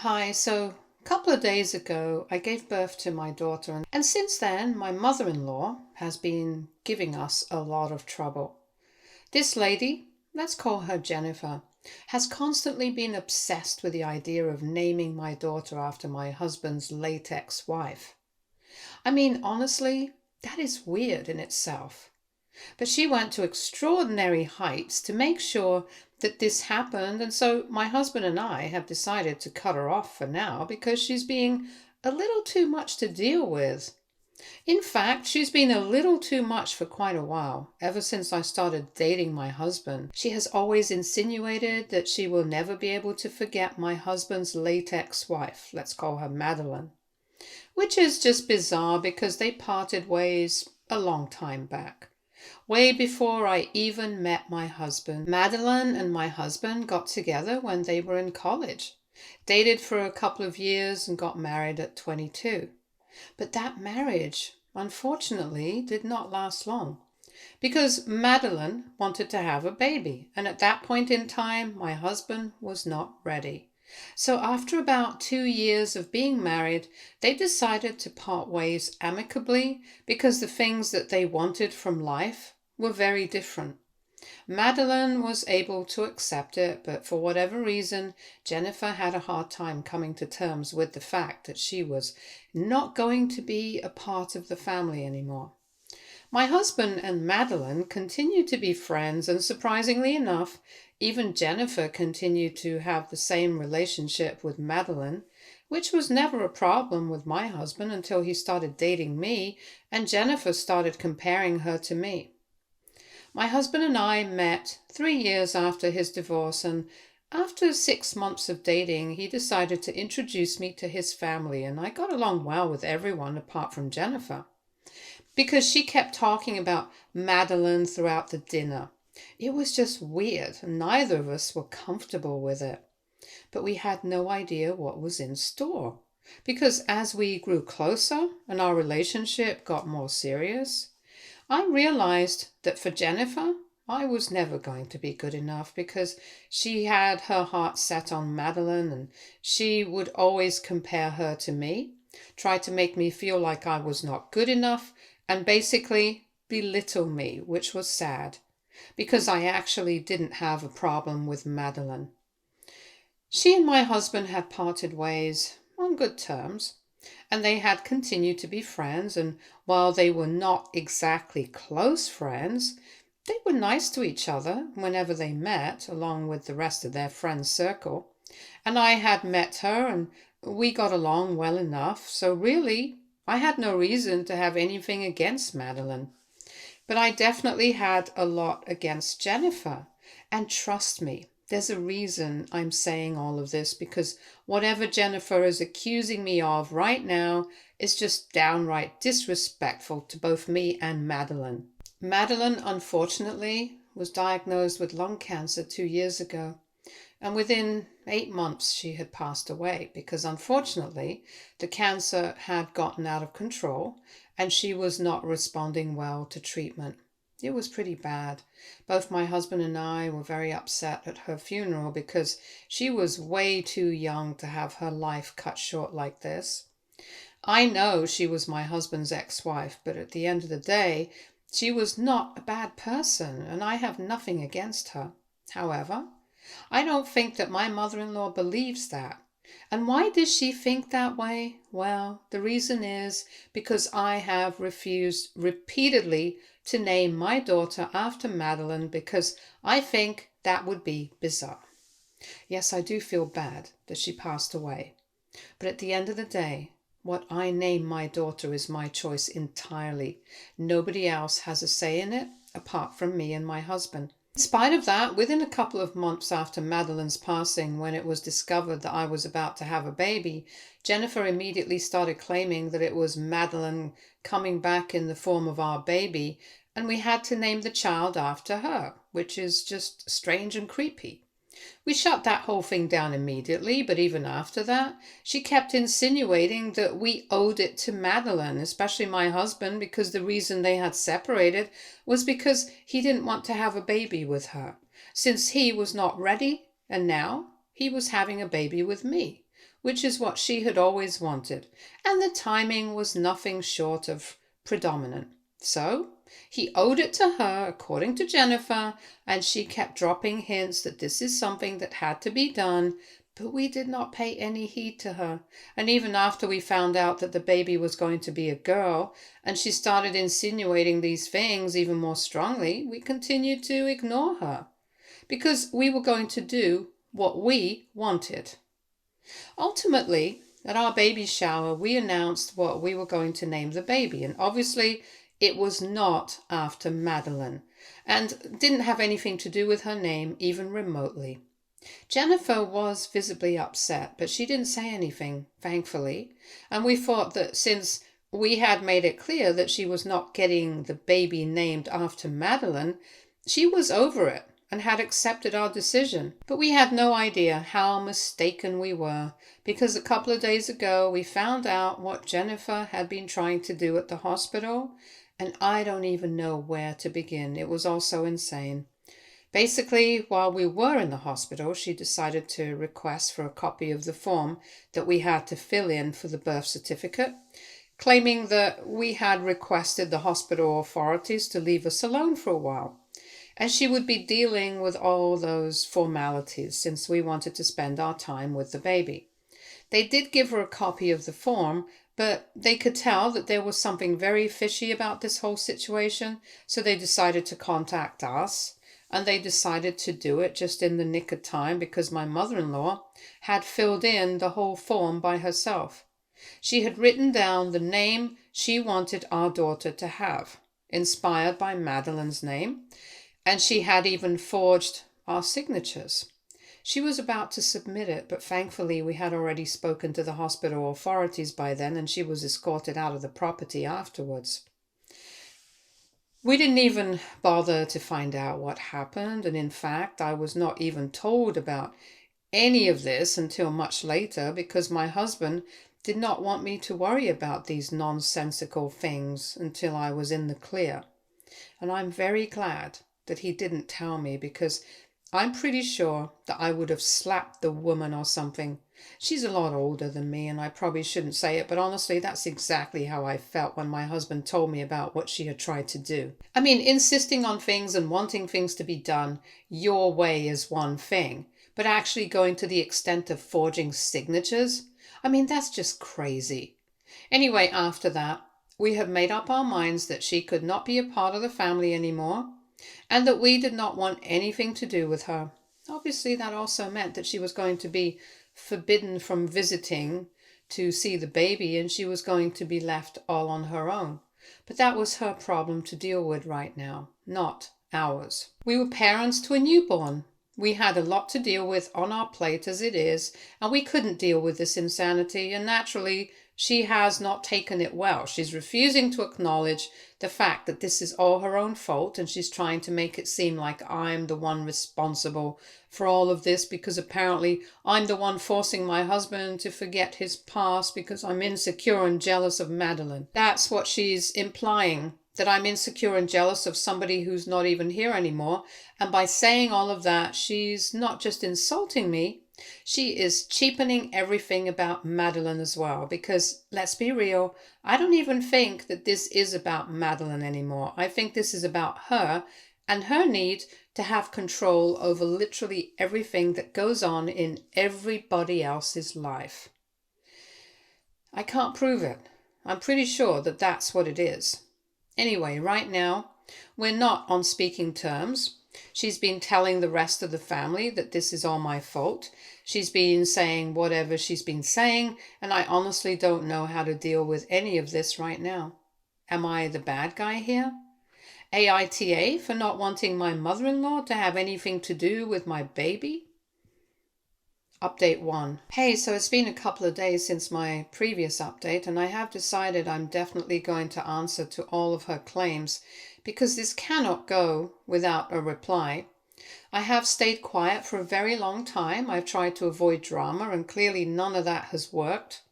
Hi, so a couple of days ago I gave birth to my daughter, and since then my mother-in-law has been giving us a lot of trouble. This lady, let's call her Jennifer, has constantly been obsessed with the idea of naming my daughter after my husband's late ex-wife. I mean, honestly, that is weird in itself. But she went to extraordinary heights to make sure that this happened, and so my husband and I have decided to cut her off for now because she's being a little too much to deal with. In fact, she's been a little too much for quite a while. Ever since I started dating my husband, she has always insinuated that she will never be able to forget my husband's late ex-wife, let's call her Madeline, which is just bizarre because they parted ways a long time back. Way before I even met my husband. Madeline and my husband got together when they were in college, dated for a couple of years and got married at 22. But that marriage, unfortunately, did not last long because Madeline wanted to have a baby, and at that point in time, my husband was not ready. So after about 2 years of being married, they decided to part ways amicably because the things that they wanted from life were very different. Madeline was able to accept it, but for whatever reason, Jennifer had a hard time coming to terms with the fact that she was not going to be a part of the family anymore. My husband and Madeline continued to be friends, and surprisingly enough, even Jennifer continued to have the same relationship with Madeline, which was never a problem with my husband until he started dating me and Jennifer started comparing her to me. My husband and I met 3 years after his divorce, and after 6 months of dating, he decided to introduce me to his family, and I got along well with everyone apart from Jennifer, because she kept talking about Madeline throughout the dinner. It was just weird, and neither of us were comfortable with it. But we had no idea what was in store, because as we grew closer and our relationship got more serious, I realized that for Jennifer, I was never going to be good enough because she had her heart set on Madeline, and she would always compare her to me, try to make me feel like I was not good enough, and basically belittle me, which was sad, because I actually didn't have a problem with Madeline. She and my husband had parted ways on good terms, and they had continued to be friends, and while they were not exactly close friends, they were nice to each other whenever they met, along with the rest of their friend circle. And I had met her, and we got along well enough, so really, I had no reason to have anything against Madeline. But I definitely had a lot against Jennifer. And trust me, there's a reason I'm saying all of this, because whatever Jennifer is accusing me of right now is just downright disrespectful to both me and Madeline. Madeline, unfortunately, was diagnosed with lung cancer 2 years ago. And within 8 months, she had passed away because, unfortunately, the cancer had gotten out of control and she was not responding well to treatment. It was pretty bad. Both my husband and I were very upset at her funeral because she was way too young to have her life cut short like this. I know she was my husband's ex-wife, but at the end of the day, she was not a bad person, and I have nothing against her. However, I don't think that my mother-in-law believes that. And why does she think that way? Well, the reason is because I have refused repeatedly to name my daughter after Madeline because I think that would be bizarre. Yes, I do feel bad that she passed away. But at the end of the day, what I name my daughter is my choice entirely. Nobody else has a say in it apart from me and my husband. In spite of that, within a couple of months after Madeline's passing, when it was discovered that I was about to have a baby, Jennifer immediately started claiming that it was Madeline coming back in the form of our baby, and we had to name the child after her, which is just strange and creepy. We shut that whole thing down immediately, but even after that, she kept insinuating that we owed it to Madeline, especially my husband, because the reason they had separated was because he didn't want to have a baby with her, since he was not ready, and now he was having a baby with me, which is what she had always wanted, and the timing was nothing short of predominant. So he owed it to her, according to Jennifer, and she kept dropping hints that this is something that had to be done, but we did not pay any heed to her. And even after we found out that the baby was going to be a girl, and she started insinuating these things even more strongly, we continued to ignore her, because we were going to do what we wanted. Ultimately, at our baby shower, we announced what we were going to name the baby, and obviously it was not after Madeline, and didn't have anything to do with her name, even remotely. Jennifer was visibly upset, but she didn't say anything, thankfully, and we thought that since we had made it clear that she was not getting the baby named after Madeline, she was over it and had accepted our decision. But we had no idea how mistaken we were, because a couple of days ago we found out what Jennifer had been trying to do at the hospital, and I don't even know where to begin. It was all so insane. Basically, while we were in the hospital, she decided to request for a copy of the form that we had to fill in for the birth certificate, claiming that we had requested the hospital authorities to leave us alone for a while, and she would be dealing with all those formalities since we wanted to spend our time with the baby. They did give her a copy of the form, but they could tell that there was something very fishy about this whole situation, so they decided to contact us. And they decided to do it just in the nick of time because my mother-in-law had filled in the whole form by herself. She had written down the name she wanted our daughter to have, inspired by Madeline's name, and she had even forged our signatures. She was about to submit it, but thankfully we had already spoken to the hospital authorities by then, and she was escorted out of the property afterwards. We didn't even bother to find out what happened, and in fact, I was not even told about any of this until much later because my husband did not want me to worry about these nonsensical things until I was in the clear. And I'm very glad that he didn't tell me because I'm pretty sure that I would have slapped the woman or something. She's a lot older than me, and I probably shouldn't say it, but honestly, that's exactly how I felt when my husband told me about what she had tried to do. I mean, insisting on things and wanting things to be done your way is one thing, but actually going to the extent of forging signatures? I mean, that's just crazy. Anyway, after that, we had made up our minds that she could not be a part of the family anymore, and that we did not want anything to do with her. Obviously, that also meant that she was going to be forbidden from visiting to see the baby, and she was going to be left all on her own. But that was her problem to deal with right now, not ours. We were parents to a newborn. We had a lot to deal with on our plate as it is, and we couldn't deal with this insanity, and naturally, she has not taken it well. She's refusing to acknowledge the fact that this is all her own fault, and she's trying to make it seem like I'm the one responsible for all of this because apparently I'm the one forcing my husband to forget his past because I'm insecure and jealous of Madeline. That's what she's implying, that I'm insecure and jealous of somebody who's not even here anymore. And by saying all of that, she's not just insulting me, she is cheapening everything about Madeline as well, because let's be real, I don't even think that this is about Madeline anymore. I think this is about her and her need to have control over literally everything that goes on in everybody else's life. I can't prove it. I'm pretty sure that that's what it is. Anyway, right now, we're not on speaking terms. She's been telling the rest of the family that this is all my fault. She's been saying whatever she's been saying, and I honestly don't know how to deal with any of this right now. Am I the bad guy here? AITA for not wanting my mother-in-law to have anything to do with my baby? Update 1. Hey, so it's been a couple of days since my previous update, and I have decided I'm definitely going to answer to all of her claims because this cannot go without a reply. I have stayed quiet for a very long time. I've tried to avoid drama, and clearly none of that has worked.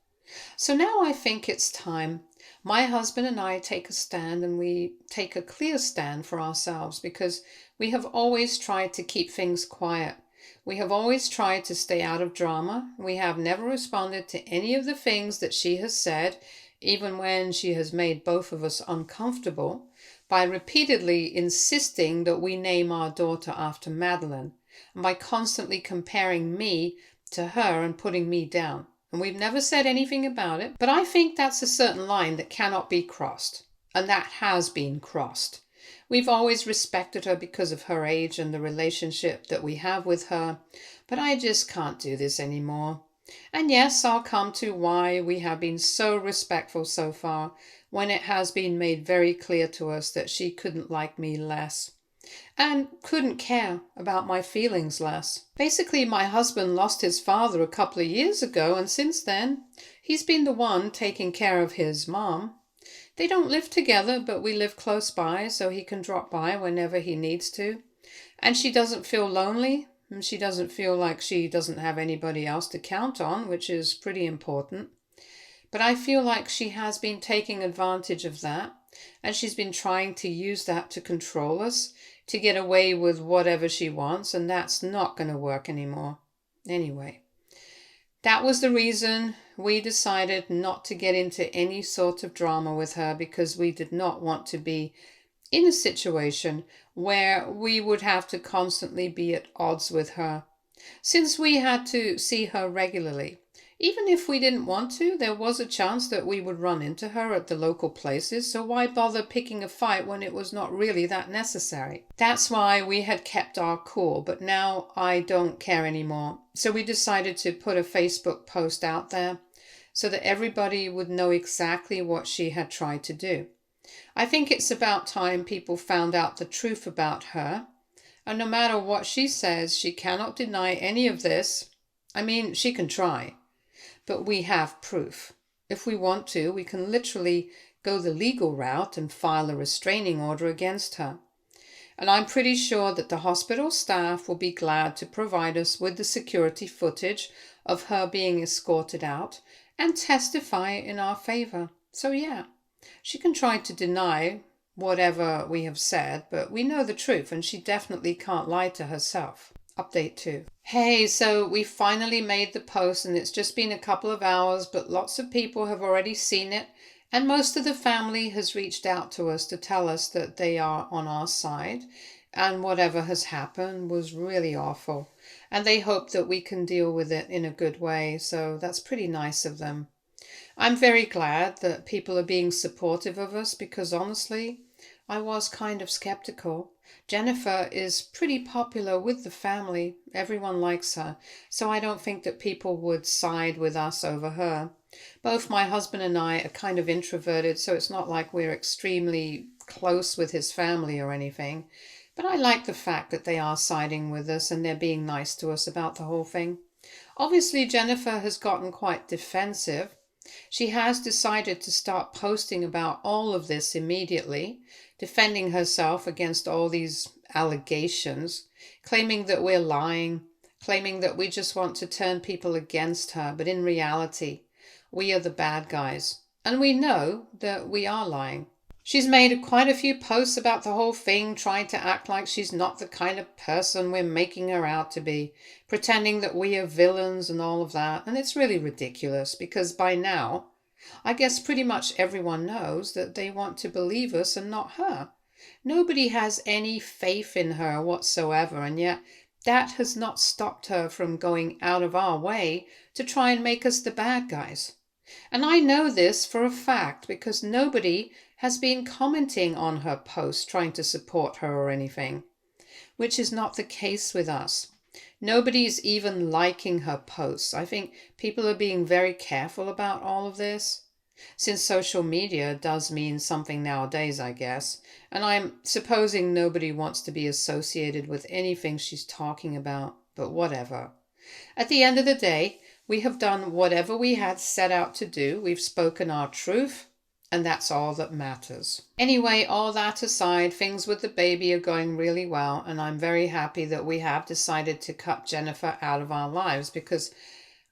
So now I think it's time my husband and I take a stand, and we take a clear stand for ourselves because we have always tried to keep things quiet. We have always tried to stay out of drama. We have never responded to any of the things that she has said, even when she has made both of us uncomfortable, by repeatedly insisting that we name our daughter after Madeline, and by constantly comparing me to her and putting me down. And we've never said anything about it, but I think that's a certain line that cannot be crossed, and that has been crossed. We've always respected her because of her age and the relationship that we have with her, but I just can't do this anymore. And yes, I'll come to why we have been so respectful so far, when it has been made very clear to us that she couldn't like me less and couldn't care about my feelings less. Basically, my husband lost his father a couple of years ago, and since then, he's been the one taking care of his mom. They don't live together, but we live close by, so he can drop by whenever he needs to. And she doesn't feel lonely, and she doesn't feel like she doesn't have anybody else to count on, which is pretty important. But I feel like she has been taking advantage of that, and she's been trying to use that to control us, to get away with whatever she wants, and that's not going to work anymore. Anyway, that was the reason we decided not to get into any sort of drama with her, because we did not want to be in a situation where we would have to constantly be at odds with her, since we had to see her regularly. Even if we didn't want to, there was a chance that we would run into her at the local places, so why bother picking a fight when it was not really that necessary? That's why we had kept our cool, but now I don't care anymore. So we decided to put a Facebook post out there so that everybody would know exactly what she had tried to do. I think it's about time people found out the truth about her, and no matter what she says, she cannot deny any of this. I mean, she can try. But we have proof. If we want to, we can literally go the legal route and file a restraining order against her. And I'm pretty sure that the hospital staff will be glad to provide us with the security footage of her being escorted out and testify in our favor. So yeah, she can try to deny whatever we have said, but we know the truth, and she definitely can't lie to herself. Update 2. Hey, so we finally made the post, and it's just been a couple of hours, but lots of people have already seen it, and most of the family has reached out to us to tell us that they are on our side, and whatever has happened was really awful, and they hope that we can deal with it in a good way, so that's pretty nice of them. I'm very glad that people are being supportive of us, because honestly, I was kind of skeptical. Jennifer is pretty popular with the family. Everyone likes her, so I don't think that people would side with us over her. Both my husband and I are kind of introverted, so it's not like we're extremely close with his family or anything. But I like the fact that they are siding with us and they're being nice to us about the whole thing. Obviously, Jennifer has gotten quite defensive. She has decided to start posting about all of this immediately, defending herself against all these allegations, claiming that we're lying, claiming that we just want to turn people against her, but in reality, we are the bad guys, and we know that we are lying. She's made quite a few posts about the whole thing, trying to act like she's not the kind of person we're making her out to be, pretending that we are villains and all of that, and it's really ridiculous, because by now, I guess pretty much everyone knows that they want to believe us and not her. Nobody has any faith in her whatsoever, and yet that has not stopped her from going out of our way to try and make us the bad guys. And I know this for a fact because nobody has been commenting on her post trying to support her or anything, which is not the case with us. Nobody's even liking her posts. I think people are being very careful about all of this, since social media does mean something nowadays, I guess, and I'm supposing nobody wants to be associated with anything she's talking about, but whatever. At the end of the day, we have done whatever we had set out to do. We've spoken our truth, and that's all that matters. Anyway, all that aside, things with the baby are going really well, and I'm very happy that we have decided to cut Jennifer out of our lives, because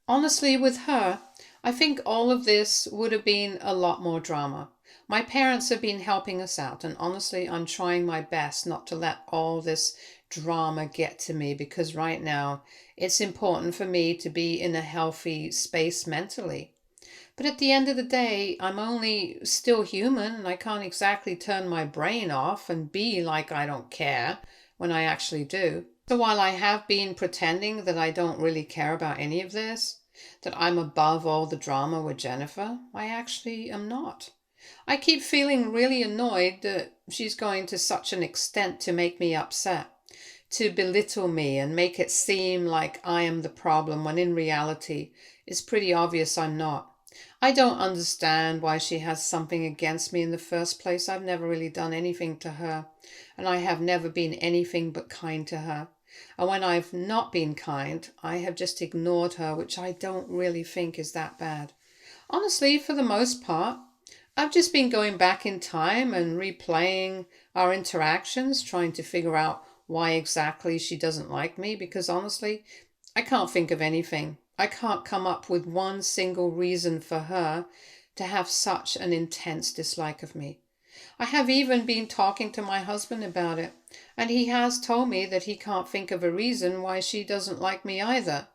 honestly, with her, I think all of this would have been a lot more drama. My parents have been helping us out, and honestly, I'm trying my best not to let all this drama get to me, because right now it's important for me to be in a healthy space mentally. But at the end of the day, I'm only still human and I can't exactly turn my brain off and be like I don't care when I actually do. So while I have been pretending that I don't really care about any of this, that I'm above all the drama with Jennifer, I actually am not. I keep feeling really annoyed that she's going to such an extent to make me upset, to belittle me and make it seem like I am the problem when in reality it's pretty obvious I'm not. I don't understand why she has something against me in the first place. I've never really done anything to her, and I have never been anything but kind to her. And when I've not been kind, I have just ignored her, which I don't really think is that bad. Honestly, for the most part, I've just been going back in time and replaying our interactions, trying to figure out why exactly she doesn't like me, because honestly, I can't think of anything. I can't come up with one single reason for her to have such an intense dislike of me. I have even been talking to my husband about it, and he has told me that he can't think of a reason why she doesn't like me either.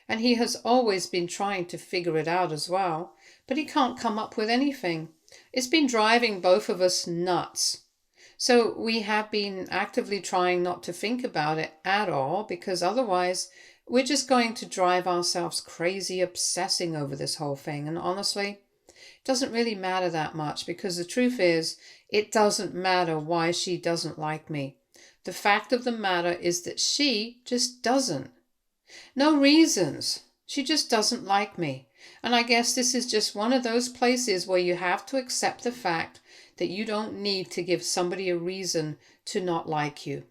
And he has always been trying to figure it out as well, but he can't come up with anything. It's been driving both of us nuts. So we have been actively trying not to think about it at all, because otherwise we're just going to drive ourselves crazy obsessing over this whole thing. And honestly, it doesn't really matter that much, because the truth is, it doesn't matter why she doesn't like me. The fact of the matter is that she just doesn't. No reasons. She just doesn't like me. And I guess this is just one of those places where you have to accept the fact that you don't need to give somebody a reason to not like you.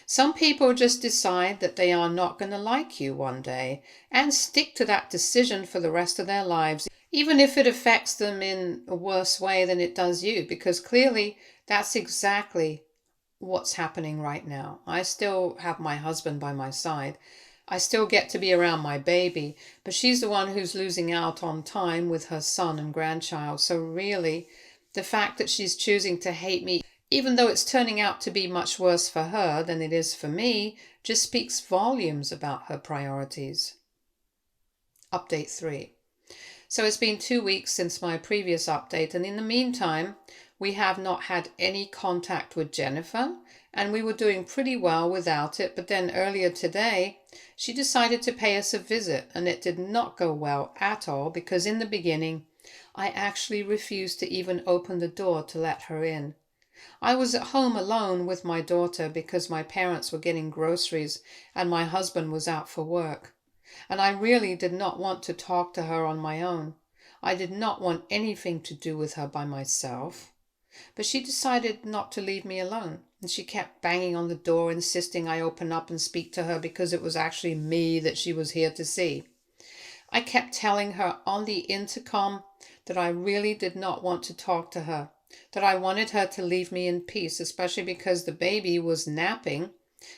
Some people just decide that they are not going to like you one day and stick to that decision for the rest of their lives, even if it affects them in a worse way than it does you, because clearly that's exactly what's happening right now. I still have my husband by my side. I still get to be around my baby, but she's the one who's losing out on time with her son and grandchild. So really, the fact that she's choosing to hate me, even though it's turning out to be much worse for her than it is for me, just speaks volumes about her priorities. Update 3. So it's been 2 weeks since my previous update, and in the meantime, we have not had any contact with Jennifer, and we were doing pretty well without it. But then earlier today, she decided to pay us a visit, and it did not go well at all, because in the beginning, I actually refused to even open the door to let her in. I was at home alone with my daughter because my parents were getting groceries and my husband was out for work. And I really did not want to talk to her on my own. I did not want anything to do with her by myself. But she decided not to leave me alone, and she kept banging on the door, insisting I open up and speak to her because it was actually me that she was here to see. I kept telling her on the intercom that I really did not want to talk to her, that I wanted her to leave me in peace, especially because the baby was napping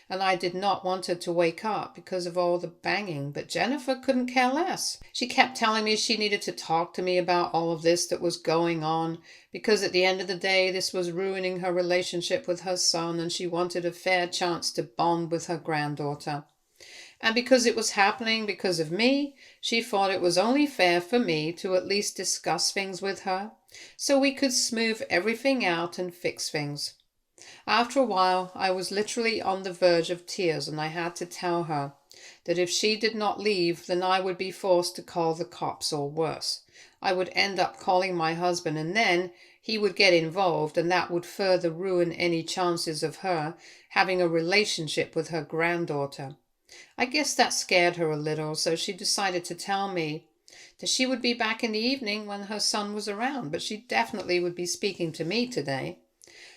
and I did not want her to wake up because of all the banging. But Jennifer couldn't care less. She kept telling me she needed to talk to me about all of this that was going on, because at the end of the day, this was ruining her relationship with her son, and she wanted a fair chance to bond with her granddaughter. And because it was happening because of me, she thought it was only fair for me to at least discuss things with her, so we could smooth everything out and fix things. After a while, I was literally on the verge of tears, and I had to tell her that if she did not leave, then I would be forced to call the cops, or worse. I would end up calling my husband, and then he would get involved, and that would further ruin any chances of her having a relationship with her granddaughter. I guess that scared her a little, so she decided to tell me that she would be back in the evening when her son was around, but she definitely would be speaking to me today.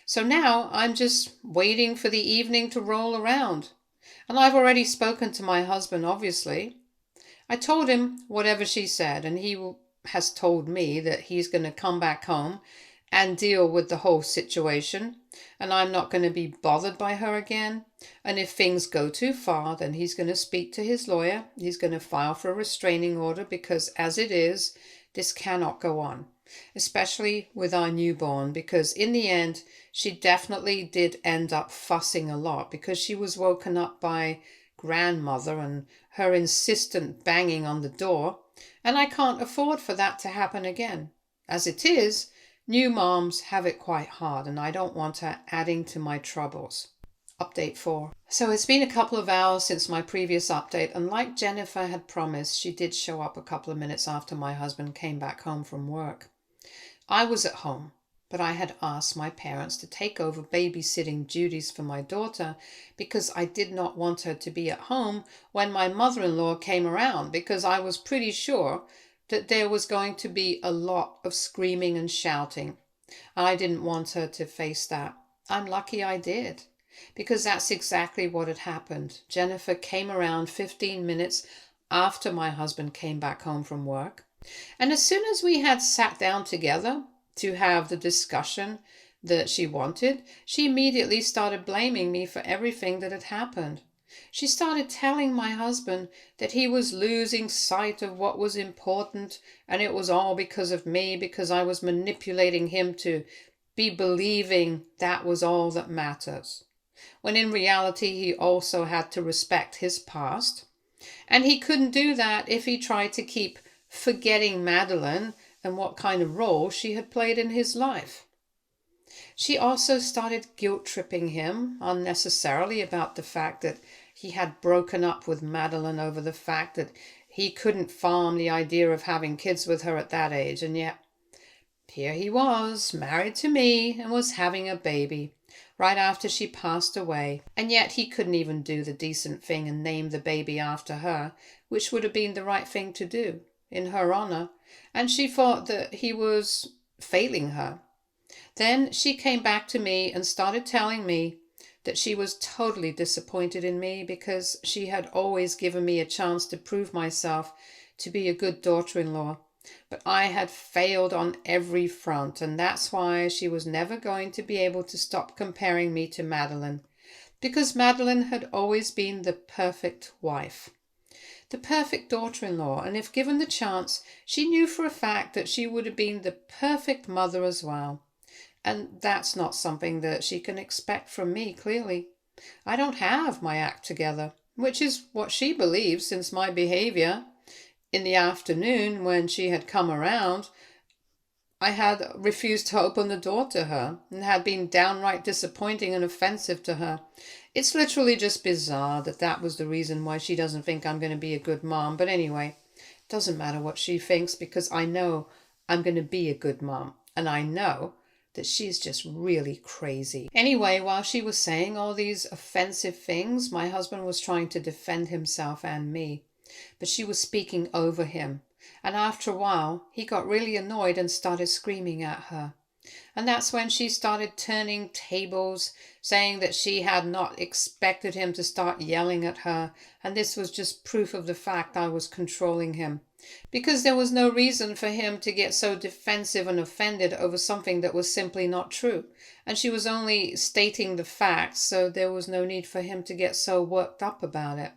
So now I'm just waiting for the evening to roll around. And I've already spoken to my husband, obviously. I told him whatever she said, and he has told me that he's going to come back home and deal with the whole situation, and I'm not going to be bothered by her again. And if things go too far, then he's going to speak to his lawyer. He's going to file for a restraining order, because as it is, this cannot go on, especially with our newborn, because in the end, she definitely did end up fussing a lot because she was woken up by grandmother and her insistent banging on the door, and I can't afford for that to happen again. As it is, new moms have it quite hard, and I don't want her adding to my troubles. Update 4. So it's been a couple of hours since my previous update, and like Jennifer had promised, she did show up a couple of minutes after my husband came back home from work. I was at home, but I had asked my parents to take over babysitting duties for my daughter because I did not want her to be at home when my mother-in-law came around, because I was pretty sure that there was going to be a lot of screaming and shouting. I didn't want her to face that. I'm lucky I did, because that's exactly what had happened. Jennifer came around 15 minutes after my husband came back home from work. And as soon as we had sat down together to have the discussion that she wanted, she immediately started blaming me for everything that had happened. She started telling my husband that he was losing sight of what was important, and it was all because of me, because I was manipulating him to be believing that was all that matters. When in reality, he also had to respect his past, and he couldn't do that if he tried to keep forgetting Madeline and what kind of role she had played in his life. She also started guilt-tripping him unnecessarily about the fact that he had broken up with Madeline over the fact that he couldn't farm the idea of having kids with her at that age, and yet here he was, married to me, and was having a baby right after she passed away, and yet he couldn't even do the decent thing and name the baby after her, which would have been the right thing to do in her honor, and she thought that he was failing her. Then she came back to me and started telling me that she was totally disappointed in me because she had always given me a chance to prove myself to be a good daughter-in-law, but I had failed on every front, and that's why she was never going to be able to stop comparing me to Madeline, because Madeline had always been the perfect wife, the perfect daughter-in-law, and if given the chance, she knew for a fact that she would have been the perfect mother as well. And that's not something that she can expect from me, clearly. I don't have my act together, which is what she believes, since my behavior in the afternoon when she had come around, I had refused to open the door to her and had been downright disappointing and offensive to her. It's literally just bizarre that that was the reason why she doesn't think I'm going to be a good mom. But anyway, it doesn't matter what she thinks, because I know I'm going to be a good mom. And I know that she's just really crazy. Anyway, while she was saying all these offensive things, my husband was trying to defend himself and me. But she was speaking over him. And after a while, he got really annoyed and started screaming at her. And that's when she started turning tables, saying that she had not expected him to start yelling at her, and this was just proof of the fact I was controlling him, because there was no reason for him to get so defensive and offended over something that was simply not true, and she was only stating the facts, so there was no need for him to get so worked up about it.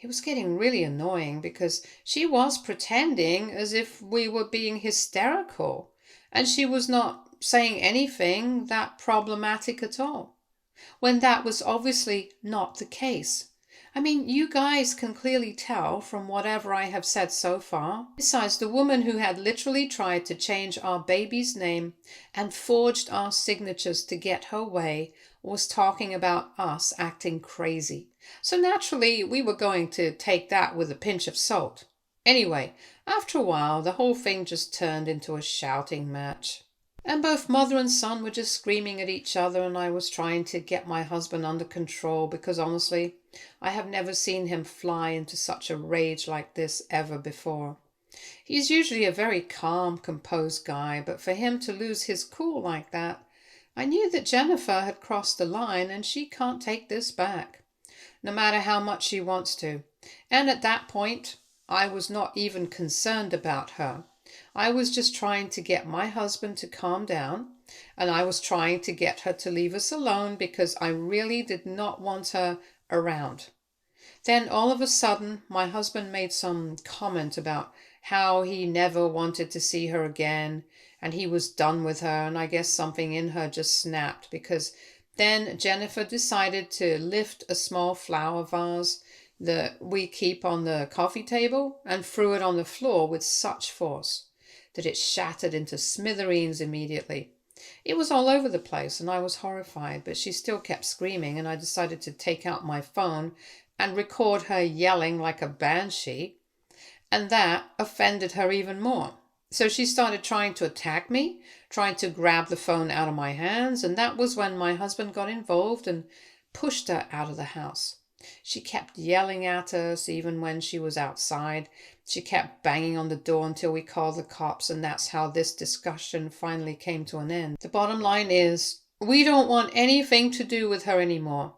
It was getting really annoying because she was pretending as if we were being hysterical, and she was not saying anything that problematic at all, when that was obviously not the case. I mean, you guys can clearly tell from whatever I have said so far. Besides, the woman who had literally tried to change our baby's name and forged our signatures to get her way was talking about us acting crazy. So naturally, we were going to take that with a pinch of salt. Anyway, after a while, the whole thing just turned into a shouting match. And both mother and son were just screaming at each other, and I was trying to get my husband under control because honestly, I have never seen him fly into such a rage like this ever before. He's usually a very calm, composed guy, but for him to lose his cool like that, I knew that Jennifer had crossed the line and she can't take this back, no matter how much she wants to. And at that point, I was not even concerned about her. I was just trying to get my husband to calm down, and I was trying to get her to leave us alone because I really did not want her around. Then all of a sudden, my husband made some comment about how he never wanted to see her again and he was done with her, and I guess something in her just snapped because then Jennifer decided to lift a small flower vase that we keep on the coffee table and threw it on the floor with such force that it shattered into smithereens immediately. It was all over the place and I was horrified, but she still kept screaming, and I decided to take out my phone and record her yelling like a banshee, and that offended her even more. So she started trying to attack me, trying to grab the phone out of my hands, and that was when my husband got involved and pushed her out of the house. She kept yelling at us even when she was outside. She kept banging on the door until we called the cops, and that's how this discussion finally came to an end. The bottom line is, we don't want anything to do with her anymore.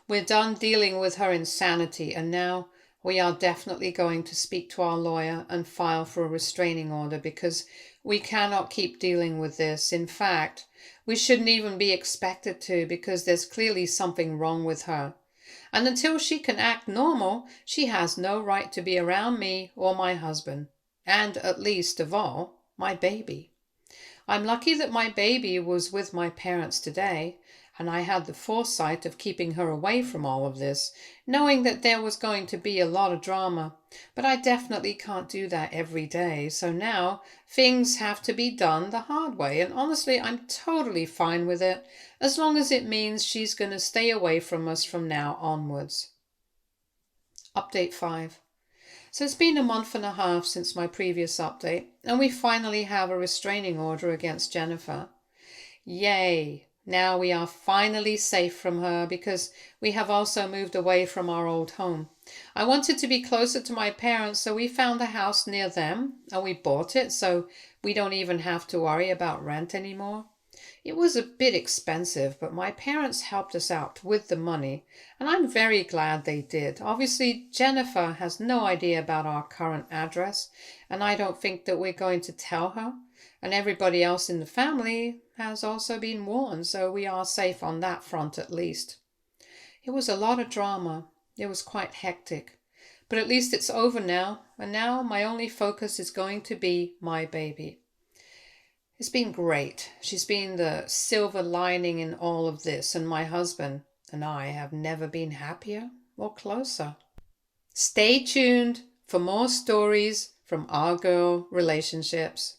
We're done dealing with her insanity, and now we are definitely going to speak to our lawyer and file for a restraining order because we cannot keep dealing with this. In fact, we shouldn't even be expected to because there's clearly something wrong with her. And until she can act normal, she has no right to be around me or my husband, and at least of all, my baby. I'm lucky that my baby was with my parents today, and I had the foresight of keeping her away from all of this, knowing that there was going to be a lot of drama. But I definitely can't do that every day, so now things have to be done the hard way, and honestly, I'm totally fine with it, as long as it means she's going to stay away from us from now onwards. Update 5. So it's been a month and a half since my previous update, and we finally have a restraining order against Jennifer. Yay! Now we are finally safe from her because we have also moved away from our old home. I wanted to be closer to my parents, so we found a house near them and we bought it so we don't even have to worry about rent anymore. It was a bit expensive, but my parents helped us out with the money, and I'm very glad they did. Obviously, Jennifer has no idea about our current address, and I don't think that we're going to tell her. And everybody else in the family has also been warned, so we are safe on that front at least. It was a lot of drama. It was quite hectic. But at least it's over now, and now my only focus is going to be my baby. It's been great. She's been the silver lining in all of this, and my husband and I have never been happier or closer. Stay tuned for more stories from our girl relationships.